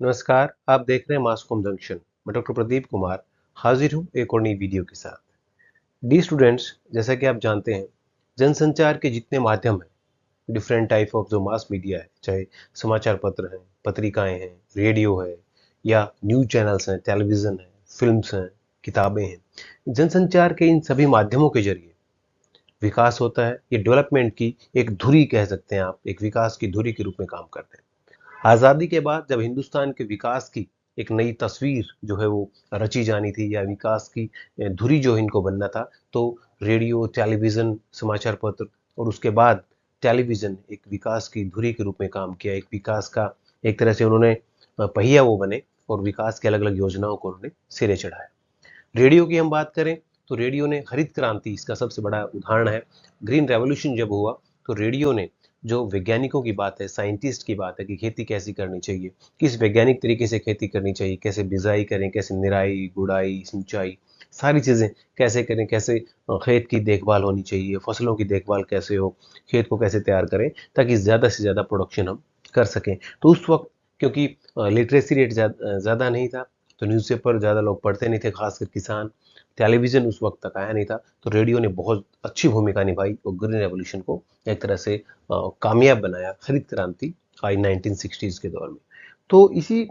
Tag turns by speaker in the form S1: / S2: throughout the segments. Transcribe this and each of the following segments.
S1: नमस्कार, आप देख रहे हैं मासकॉम जंक्शन। मैं डॉक्टर प्रदीप कुमार हाजिर हूँ एक और नई वीडियो के साथ। डी स्टूडेंट्स, जैसा कि आप जानते हैं, जनसंचार के जितने माध्यम हैं, डिफरेंट टाइप ऑफ जो मास मीडिया है, चाहे समाचार पत्र हैं, पत्रिकाएं हैं, रेडियो है या न्यूज चैनल्स हैं, टेलीविज़न है, फिल्म्स हैं, किताबें हैं, जनसंचार के इन सभी माध्यमों के जरिए विकास होता है। ये डेवलपमेंट की एक धुरी कह सकते हैं आप, एक विकास की धुरी के रूप में काम करते हैं। आज़ादी के बाद जब हिंदुस्तान के विकास की एक नई तस्वीर जो है वो रची जानी थी, या विकास की धुरी जो इनको बनना था, तो रेडियो, टेलीविज़न, समाचार पत्र और उसके बाद टेलीविज़न एक विकास की धुरी के रूप में काम किया। एक विकास का एक तरह से उन्होंने पहिया वो बने और विकास की अलग-अलग योजनाओं को उन्होंने सिरे चढ़ाया। रेडियो की हम बात करें तो रेडियो ने हरित क्रांति, इसका सबसे बड़ा उदाहरण है। ग्रीन रेवोल्यूशन जब हुआ तो रेडियो ने, जो वैज्ञानिकों की बात है, साइंटिस्ट की बात है कि खेती कैसी करनी चाहिए, किस वैज्ञानिक तरीके से खेती करनी चाहिए, कैसे बिजाई करें, कैसे निराई गुड़ाई सिंचाई, सारी चीज़ें कैसे करें, कैसे खेत की देखभाल होनी चाहिए, फसलों की देखभाल कैसे हो, खेत को कैसे तैयार करें ताकि ज़्यादा से ज़्यादा प्रोडक्शन हम कर सकें। तो उस वक्त क्योंकि लिटरेसी रेट ज़्यादा नहीं था, तो न्यूज़पेपर ज़्यादा लोग पढ़ते नहीं थे, खासकर किसान। टेलीविज़न उस वक्त तक आया नहीं था, तो रेडियो ने बहुत अच्छी भूमिका निभाई और ग्रीन रेवोल्यूशन को एक तरह से कामयाब बनाया। हरित क्रांति आई 1960s के दौर में। तो इसी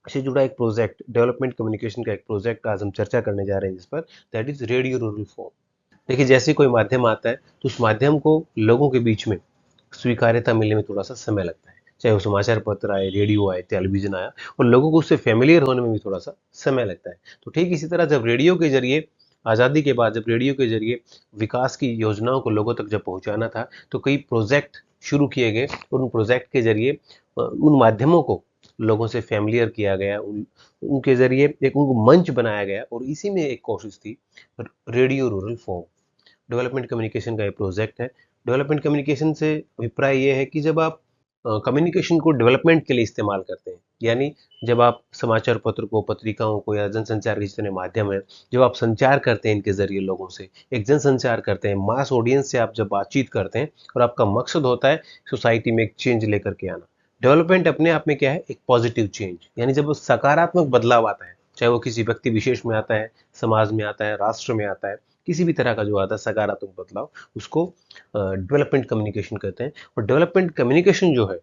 S1: से जुड़ा एक प्रोजेक्ट, डेवलपमेंट कम्युनिकेशन का एक प्रोजेक्ट आज हम चर्चा करने जा रहे हैं जिस पर, that is radio rural form. देखिए, जैसे कोई माध्यम आता है तो उस माध्यम को लोगों के बीच में स्वीकार्यता मिलने में थोड़ा सा समय लगता है। चाहे वो समाचार पत्र आए, रेडियो आए, टेलीविजन आया, और लोगों को उससे फेमिलियर होने में भी थोड़ा सा समय लगता है। तो ठीक इसी तरह जब रेडियो के जरिए, आज़ादी के बाद जब रेडियो के जरिए विकास की योजनाओं को लोगों तक जब पहुंचाना था, तो कई प्रोजेक्ट शुरू किए गए और उन प्रोजेक्ट के जरिए उन माध्यमों को लोगों से फेमिलियर किया गया, उनके जरिए एक उनको मंच बनाया गया, और इसी में एक कोशिश थी radio rural form. Development communication का एक प्रोजेक्ट है। डेवलपमेंट कम्युनिकेशन से अभिप्राय ये है कि जब आप कम्युनिकेशन को डेवलपमेंट के लिए इस्तेमाल करते हैं, यानी जब आप समाचार पत्र को, पत्रिकाओं को या जनसंचार के जितने माध्यम हैं, जब आप संचार करते हैं इनके जरिए लोगों से, एक जनसंचार करते हैं, मास ऑडियंस से आप जब बातचीत करते हैं और आपका मकसद होता है सोसाइटी में एक चेंज लेकर के आना। डेवलपमेंट अपने आप में क्या है? एक पॉजिटिव चेंज, यानी जब वो सकारात्मक बदलाव आता है, चाहे वो किसी व्यक्ति विशेष में आता है, समाज में आता है, राष्ट्र में आता है, किसी भी तरह का जो आता है सकारात्मक बदलाव, उसको डेवलपमेंट कम्युनिकेशन कहते हैं। और डेवलपमेंट कम्युनिकेशन जो है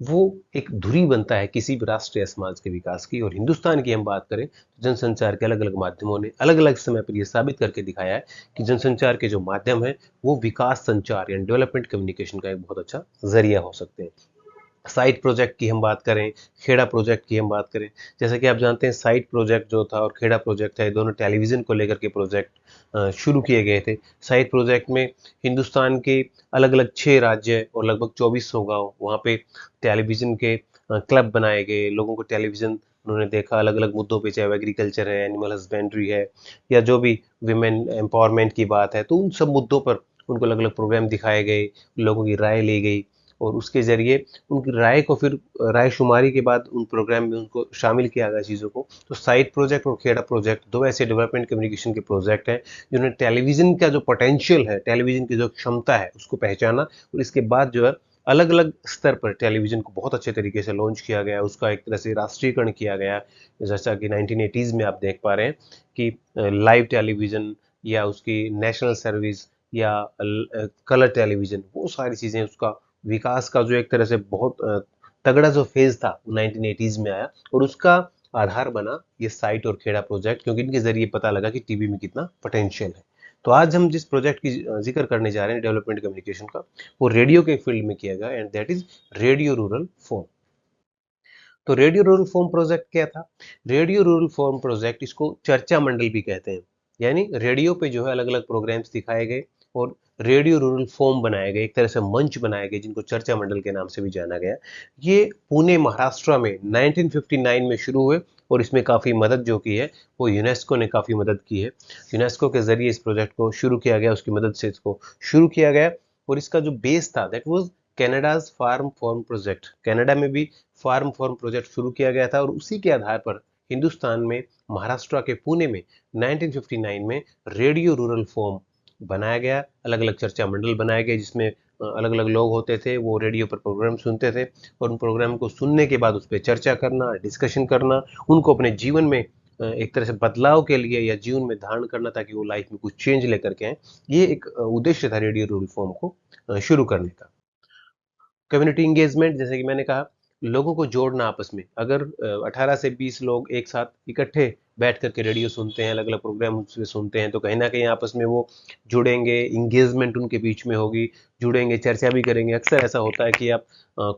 S1: वो एक धुरी बनता है किसी भी राष्ट्र या समाज के विकास की। और हिंदुस्तान की हम बात करें तो जनसंचार के अलग अलग माध्यमों ने अलग अलग समय पर यह साबित करके दिखाया है कि जनसंचार के जो माध्यम है वो विकास संचार यानी डेवलपमेंट कम्युनिकेशन का एक बहुत अच्छा जरिया हो सकते हैं। साइट प्रोजेक्ट की हम बात करें, खेड़ा प्रोजेक्ट की हम बात करें, जैसे कि आप जानते हैं साइट प्रोजेक्ट जो था और खेड़ा प्रोजेक्ट था, ये दोनों टेलीविज़न को लेकर के प्रोजेक्ट शुरू किए गए थे। साइट प्रोजेक्ट में हिंदुस्तान के अलग अलग 6 राज्य और लगभग 2400 गांव, वहाँ पे टेलीविज़न के क्लब बनाए गए। लोगों को टेलीविज़न उन्होंने देखा अलग अलग मुद्दों पे, चाहे वो एग्रीकल्चर है, एनिमल हस्बेंड्री है, या जो भी विमेन एम्पावरमेंट की बात है, तो उन सब मुद्दों पर उनको अलग अलग प्रोग्राम दिखाए गए, लोगों की राय ली गई, और उसके ज़रिए उनकी राय को फिर रायशुमारी के बाद उन प्रोग्राम में उनको शामिल किया गया चीज़ों को। तो साइट प्रोजेक्ट और खेड़ा प्रोजेक्ट दो ऐसे डेवलपमेंट कम्युनिकेशन के प्रोजेक्ट हैं जिन्होंने टेलीविज़न का जो पोटेंशियल है, टेलीविज़न की जो क्षमता है, उसको पहचाना, और इसके बाद जो है अलग अलग स्तर पर टेलीविज़न को बहुत अच्छे तरीके से लॉन्च किया गया, उसका एक तरह से राष्ट्रीयकरण किया गया। जैसा कि 1980s में आप देख पा रहे हैं कि लाइव टेलीविज़न या उसकी नेशनल सर्विस या कलर टेलीविज़न, वो सारी चीज़ें, उसका विकास का जो एक तरह से बहुत तगड़ा जो फेज था वो 1980s में आया, और उसका आधार बना ये साइट और खेड़ा प्रोजेक्ट, क्योंकि इनके जरिए पता लगा कि टीवी में कितना पोटेंशियल है। तो आज हम जिस प्रोजेक्ट की जिक्र करने जा रहे हैं डेवलपमेंट कम्युनिकेशन का, वो रेडियो के फील्ड में किया गया, and that is radio rural phone. तो रेडियो रूरल फॉर्म प्रोजेक्ट क्या था? रेडियो रूरल फॉर्म प्रोजेक्ट, इसको चर्चा मंडल भी कहते हैं, यानी रेडियो पे जो है अलग अलग प्रोग्राम्स दिखाए गए और रेडियो रूरल फॉर्म बनाए गए, एक तरह से मंच बनाए गए जिनको चर्चा मंडल के नाम से भी जाना गया। ये पुणे महाराष्ट्र में 1959 में शुरू हुए, और इसमें काफ़ी मदद जो की है वो यूनेस्को ने काफ़ी मदद की है। यूनेस्को के जरिए इस प्रोजेक्ट को शुरू किया गया, उसकी मदद से इसको शुरू किया गया। और इसका जो बेस था that was Canada's farm form project. Canada में भी फार्म फॉर्म प्रोजेक्ट शुरू किया गया था, और उसी के आधार पर हिंदुस्तान में महाराष्ट्र के पुणे में 1959 में रेडियो रूरल फॉर्म बनाया गया। अलग अलग चर्चा मंडल बनाए गए जिसमें अलग अलग लोग होते थे, वो रेडियो पर प्रोग्राम सुनते थे और उन प्रोग्राम को सुनने के बाद उस पर चर्चा करना, डिस्कशन करना, उनको अपने जीवन में एक तरह से बदलाव के लिए या जीवन में धारण करना ताकि वो लाइफ में कुछ चेंज लेकर के आए। ये एक उद्देश्य था रेडियो रूल फॉर्म को शुरू करने का। कम्युनिटी इंगेजमेंट, जैसे कि मैंने कहा, लोगों को जोड़ना आपस में। अगर 18 से 20 लोग एक साथ इकट्ठे बैठ करके रेडियो सुनते हैं, अलग अलग प्रोग्राम उसमें सुनते हैं, तो कहीं ना कहीं आपस में वो जुड़ेंगे, इंगेजमेंट उनके बीच में होगी, जुड़ेंगे, चर्चा भी करेंगे। अक्सर ऐसा होता है कि आप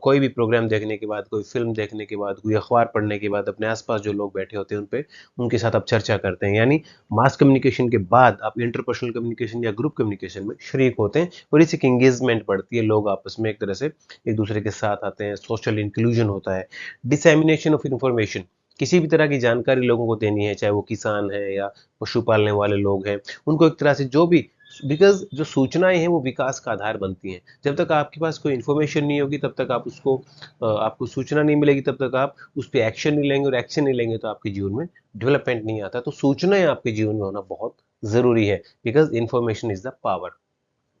S1: कोई भी प्रोग्राम देखने के बाद, कोई फिल्म देखने के बाद, कोई अखबार पढ़ने के बाद अपने आसपास जो लोग बैठे होते हैं उनके साथ आप चर्चा करते हैं। यानी मास कम्युनिकेशन के बाद आप इंटरपर्सनल कम्युनिकेशन या ग्रुप कम्युनिकेशन में शरीक होते हैं और इसी की इंगेजमेंट बढ़ती है। लोग आपस में एक तरह से एक दूसरे के साथ आते हैं, सोशल इंक्लूजन होता है। डिसएमिनेशन ऑफ इंफॉर्मेशन, किसी भी तरह की जानकारी लोगों को देनी है, चाहे वो किसान है या पशु पालने वाले लोग हैं, उनको एक तरह से जो भी, बिकॉज जो सूचनाएं हैं वो विकास का आधार बनती हैं। जब तक आपके पास कोई इन्फॉर्मेशन नहीं होगी तब तक आप उसको आपको सूचना नहीं मिलेगी, तब तक आप उस पर एक्शन नहीं लेंगे, और एक्शन नहीं लेंगे तो आपके जीवन में डेवलपमेंट नहीं आता। तो सूचनाएं आपके जीवन में होना बहुत जरूरी है, because information is the power.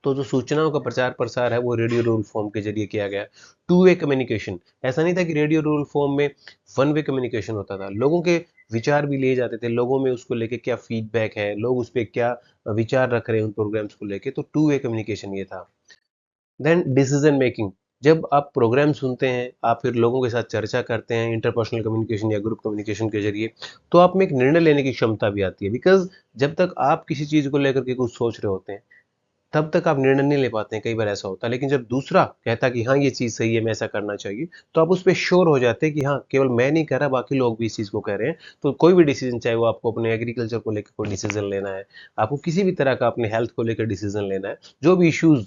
S1: तो जो सूचनाओं का प्रचार प्रसार है वो रेडियो रूल फॉर्म के जरिए किया गया। टू वे कम्युनिकेशन, ऐसा नहीं था कि रेडियो रूल फॉर्म में वन वे कम्युनिकेशन होता था, लोगों के विचार भी लिए जाते थे, लोगों में उसको लेके क्या फीडबैक है, लोग उस पर क्या विचार रख रहे हैं उन प्रोग्राम्स को लेके, तो टू वे कम्युनिकेशन ये था। देन डिसीजन मेकिंग, जब आप प्रोग्राम सुनते हैं, आप फिर लोगों के साथ चर्चा करते हैं इंटरपर्सनल कम्युनिकेशन या ग्रुप कम्युनिकेशन के जरिए, तो आप में एक निर्णय लेने की क्षमता भी आती है। बिकॉज जब तक आप किसी चीज को लेकर के कुछ सोच रहे होते हैं तब तक आप निर्णय नहीं ले पाते हैं, कई बार ऐसा होता है। लेकिन जब दूसरा कहता है कि हाँ ये चीज़ सही है, मैं ऐसा करना चाहिए, तो आप उस पे श्योर हो जाते हैं कि हाँ केवल मैं नहीं कह रहा, बाकी लोग भी इस चीज़ को कह रहे हैं। तो कोई भी डिसीजन, चाहे वो आपको अपने एग्रीकल्चर को लेकर कोई डिसीजन लेना है, आपको किसी भी तरह का अपने हेल्थ को लेकर डिसीजन लेना है, जो भी इश्यूज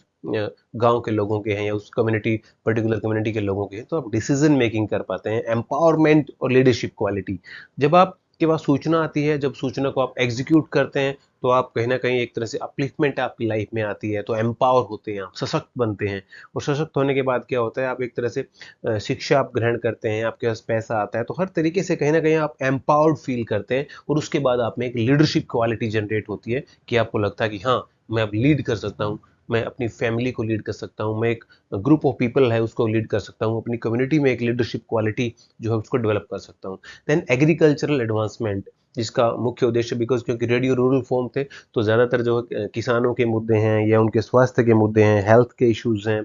S1: गांव के लोगों के हैं या उस कम्युनिटी, पर्टिकुलर कम्युनिटी के लोगों के हैं, तो आप डिसीजन मेकिंग कर पाते हैं। एम्पावरमेंट और लीडरशिप क्वालिटी, जब आपके पास सूचना आती है, जब सूचना को आप एग्जीक्यूट करते हैं, तो आप कहीं ना कहीं एक तरह से अपलिफ्टमेंट आपकी लाइफ में आती है, तो एम्पावर होते हैं, आप सशक्त बनते हैं। और सशक्त होने के बाद क्या होता है, आप एक तरह से शिक्षा आप ग्रहण करते हैं, आपके पास पैसा आता है, तो हर तरीके से कहीं ना कहीं आप एम्पावर्ड फील करते हैं। और उसके बाद आप में एक लीडरशिप क्वालिटी जनरेट होती है कि आपको लगता है कि हाँ मैं अब लीड कर सकता हूँ, मैं अपनी फैमिली को लीड कर सकता हूँ, मैं एक ग्रुप ऑफ पीपल है उसको लीड कर सकता हूँ, अपनी कम्युनिटी में एक लीडरशिप क्वालिटी जो है उसको डेवलप कर सकता हूँ। देन एग्रीकल्चरल एडवांसमेंट, जिसका मुख्य उद्देश्य, बिकॉज क्योंकि रेडियो रूरल फॉर्म थे, तो ज़्यादातर जो किसानों के मुद्दे हैं या उनके स्वास्थ्य के मुद्दे हैं, हेल्थ के इश्यूज हैं,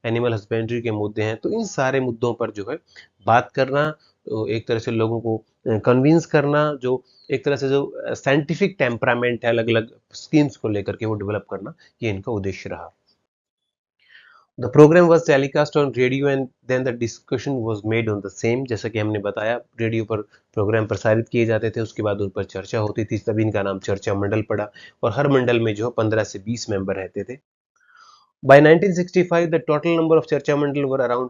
S1: एनिमल हस्बेंड्री के मुद्दे हैं, तो इन सारे मुद्दों पर जो है बात करना, एक तरह से लोगों को कन्विंस करना, जो एक तरह से जो साइंटिफिक टेम्परामेंट है अलग अलग स्कीम्स को लेकर के वो डेवलप करना, ये इनका उद्देश्य रहा। The program was telecast on radio and then the discussion was made on the same. जैसा कि हमने बताया, रेडियो पर प्रोग्राम प्रसारित किए जाते थे, उसके बाद उन पर चर्चा होती थी, तभी इनका नाम चर्चा मंडल पड़ा। और हर मंडल में जो 15 से 20 मेंबर रहते थे। By 1965 the total number of चर्चा मंडल वर अराउंड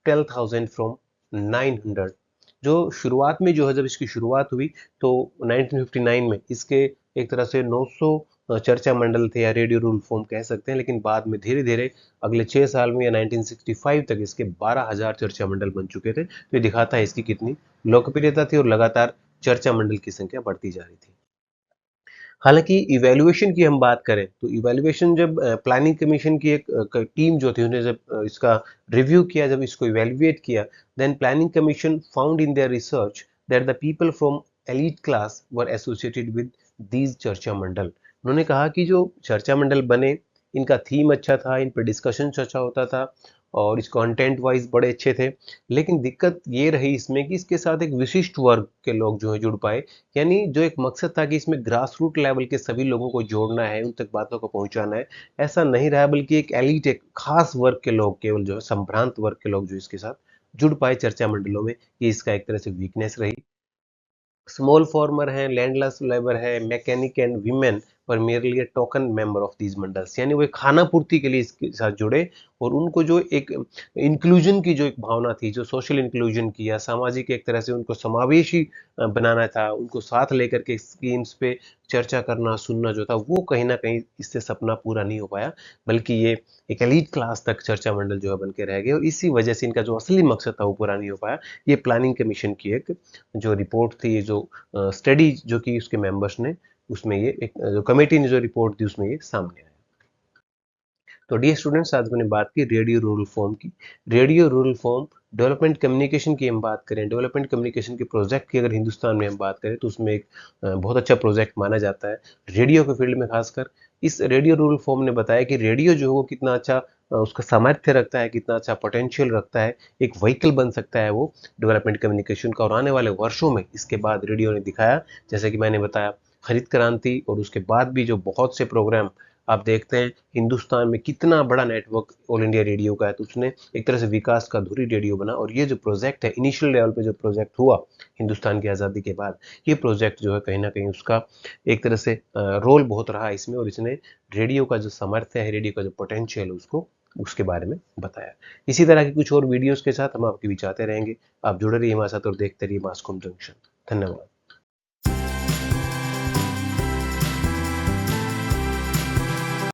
S1: 12,000 फ्रॉम 900। जो शुरुआत में जो है, जब इसकी शुरुआत हुई तो 1959 में इसके एक तरह से 900 चर्चा मंडल थे, या रेडियो रूल फॉर्म कह सकते हैं। लेकिन बाद में धीरे धीरे अगले 6 साल में या 1965 तक इसके 12,000 चर्चा मंडल बन चुके थे। तो ये दिखाता है इसकी कितनी लोकप्रियता थी और लगातार चर्चा मंडल की संख्या बढ़ती जा रही थी। हालांकि इवैल्यूएशन की हम बात करें तो इवैल्यूएशन, जब प्लानिंग कमीशन की एक टीम जो थी, उन्होंने जब इसका रिव्यू किया, जब इसको इवैल्यूएट किया, then planning commission found in their research that the people from elite class were associated with these चर्चा मंडल। उन्होंने कहा कि जो चर्चा मंडल बने, इनका थीम अच्छा था, इन पर डिस्कशन अच्छा होता था और इस कंटेंट वाइज बड़े अच्छे थे। लेकिन दिक्कत ये रही इसमें कि इसके साथ एक विशिष्ट वर्ग के लोग जो है जुड़ पाए। यानी जो एक मकसद था कि इसमें ग्रास रूट लेवल के सभी लोगों को जोड़ना है, उन तक बातों को पहुंचाना है, ऐसा नहीं रहा, बल्कि एक एलिट, एक खास वर्ग के लोग, केवल जो है संभ्रांत वर्ग के लोग जो इसके साथ जुड़ पाए चर्चा मंडलों में। ये इसका एक तरह से वीकनेस रही। स्मॉल फार्मर हैं, लैंडलेस लेबर है, मैकेनिक एंड वीमेन पर merely A token member of these mandals. यानी वो खाना पूर्ति के लिए इसके साथ जुड़े, और उनको जो एक इंक्लूजन की जो एक भावना थी, जो सोशल इंक्लूजन की या सामाजिक एक तरह से उनको समावेशी बनाना था, उनको साथ लेकर के स्कीम्स पे चर्चा करना, सुनना जो था, वो कहीं ना कहीं इससे सपना पूरा नहीं हो पाया। बल्कि ये एक एलीट क्लास तक चर्चा मंडल जो है बन के रह गए, और इसी वजह से इनका जो असली मकसद था वो पूरा नहीं हो पाया। ये प्लानिंग कमीशन की एक जो रिपोर्ट थी, जो स्टडी जो की उसके मेंबर्स ने, उसमें ये एक जो कमेटी ने जो रिपोर्ट दी उसमें ये सामने आया। तो डियर स्टूडेंट्स, आज मैंने बात की रेडियो रूरल फॉर्म की। Radio rural form development communication की हम बात करें, डेवलपमेंट कम्युनिकेशन के प्रोजेक्ट की अगर हिंदुस्तान में हम बात करें तो उसमें एक बहुत अच्छा प्रोजेक्ट माना जाता है रेडियो के फील्ड में। खासकर इस रेडियो रूरल फॉर्म ने बताया कि रेडियो जो है वो कितना अच्छा उसका सामर्थ्य रखता है, कितना अच्छा पोटेंशियल रखता है, एक व्हीकल बन सकता है वो डेवलपमेंट कम्युनिकेशन का। और आने वाले वर्षों में इसके बाद रेडियो ने दिखाया, जैसे कि मैंने बताया, हरित क्रांति और उसके बाद भी जो बहुत से प्रोग्राम आप देखते हैं हिंदुस्तान में, कितना बड़ा नेटवर्क ऑल इंडिया रेडियो का है। तो उसने एक तरह से विकास का धुरी रेडियो बना। और ये जो प्रोजेक्ट है, इनिशियल लेवल पे जो प्रोजेक्ट हुआ हिंदुस्तान की आज़ादी के बाद, ये प्रोजेक्ट जो है कहीं ना कहीं उसका एक तरह से रोल बहुत रहा इसमें। और इसने रेडियो का जो सामर्थ्य है, रेडियो का जो पोटेंशियल है, उसको उसके बारे में बताया। इसी तरह की कुछ और वीडियोस के साथ हम आपके बीच आते रहेंगे। आप जुड़े रहिए हमारे साथ और देखते रहिए मास कॉम जंक्शन। धन्यवाद।